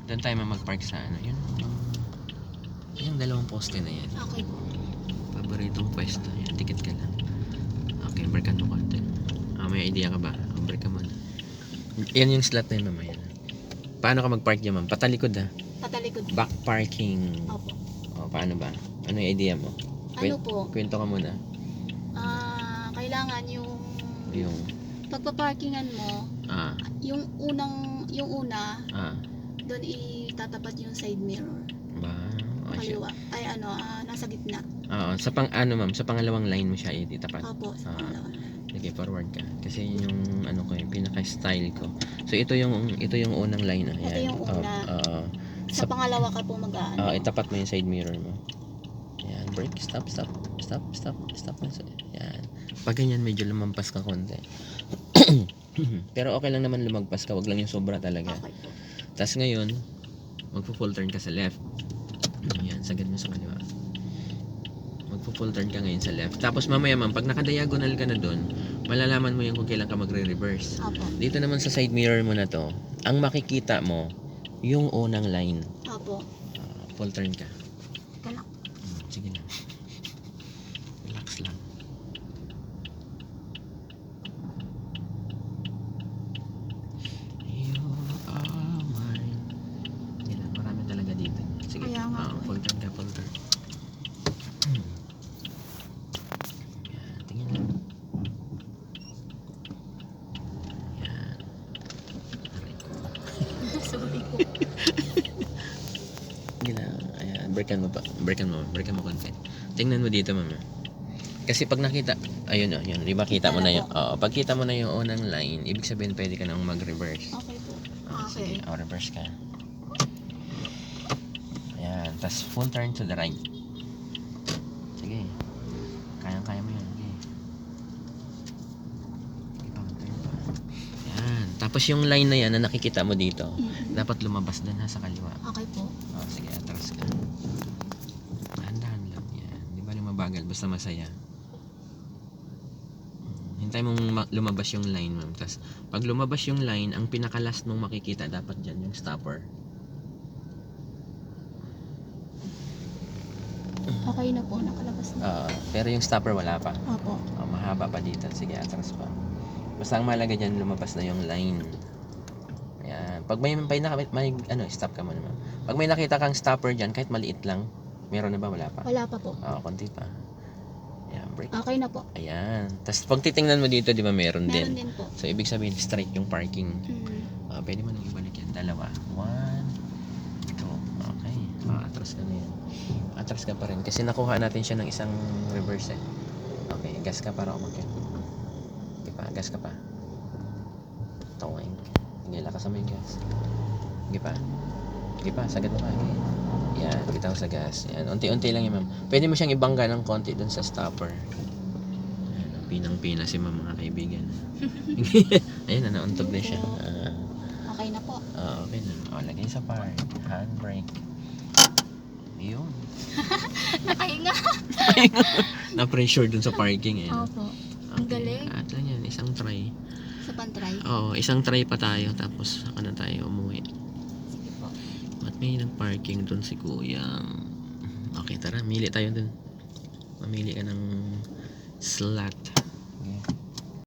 Doon tayo mag-park sa ano. Yung dalawang poste na yan. Okay po. Paboritong pwesto. Yan, ticket ka lang. Okay, breakan mo konti. May idea ka ba? Break ka muna. Yan yung slot na yun, mama. Yan. Paano ka mag-park dyan, ma'am? Patalikod ha. Patalikod. Back parking. Opo. Paano ba? Ano yung idea mo? Ano po? Kwento ka muna. Kailangan yung pagpaparkingan mo, yung una, doon itatapat yung side mirror. Ba? Kaliwa. Ay nasa gitna. Sa ma'am, sa pangalawang line mo siya itapat. Opo, sa pangalawa. Sige, forward ka. Kasi yung yung pinaka-style ko. So ito yung unang line. Ayan. Ito yung una. Sa pangalawa ka po itapat mo yung side mirror mo. Ayan, brake, stop. Ayan. Pag ganyan, medyo lumampas ka konti. Pero okay lang naman lumagpas ka, wag lang yung sobra talaga. Okay po. Tapos ngayon, magpo-full turn ka sa left. Ayan, sagad mo sa kaliwa. Magpo-full turn ka ngayon sa left. Tapos mamaya ma'am, pag naka-diagonal ka na doon, malalaman mo yung kung kailan ka magre-reverse. Opo. Dito naman sa side mirror mo na to, ang makikita mo, yung unang line. Opo. Full turn ka. Kalak. Sige na. Relax lang. You are mine. Yan lang, marami talaga dito. Sige. Kaya nga. Full turn ka, full turn. Yan, tingin lang. Yan. Aray ko. Sorry po. Sige lang. Ayan, breakan mo konti. Tingnan mo dito, mama. Kasi pag nakita, ayun yun, di ba kita mo na yung, pag kita mo na yung unang line, ibig sabihin pwede ka nang mag-reverse. Okay po. Sige, reverse ka. Ayan, tas full turn to the right. Sige. Kaya mo yun. Okay. Sige pa, turn pa. Ayan. Tapos yung line na yan na nakikita mo dito, dapat lumabas doon sa kaliwa. Okay po. Sige, atras ka. Dahan-dahan lang. Yan. Di ba mabagal? Basta masaya. Hintay mong lumabas yung line, ma'am. Tapos, pag lumabas yung line, ang pinaka-last mong makikita dapat dyan, yung stopper. Okay na po, nakalabas na. Pero yung stopper wala pa. Opo. Mahaba pa dito. Sige, atras pa. Basta ang mahalaga dyan, lumabas na yung line. Ayan. Pag may stop ka muna, ma'am. Pag may nakita kang stopper dyan, kahit maliit lang, meron na ba? Wala pa? Wala pa po. Konti pa. Ayan, brake. Okay na po. Ayan. Tapos pag titingnan mo dito, di ba meron din? Meron din po. So, ibig sabihin, straight yung parking. Pwede mo nang ibalik yan. Dalawa. 1, 2. Okay. Atras ka na yan. Atras ka pa rin. Kasi nakuha natin siya ng isang reverse eh. Okay. Gas ka para umakyat. Okay pa. Gas ka pa. Tawing. Sige, lakas mo yung gas. Sige pa. Sige pa. Sagad mo pa. Okay. Yan. Kita ko sa gas. Yan. Unti-unti lang yun, ma'am. Pwede mo siyang ibangga ng konti dun sa stopper. Yan. Pinang-pina si ma'am, mga kaibigan. Ayun na. Nauntog na siya. Okay na po. Okay na. Lagay sa park. Handbrake. Yun. Nakahinga. Na-pressure dun sa parking eh. Opo. Ang galing. At lang yan. Isang try. Sa pantry. Isang try pa tayo. Tapos saka na tayo umuwi. Sige po. At may nag-parking dun si kuya. Okay, tara. Mili tayo dun. Mamili ka ng slot. Okay.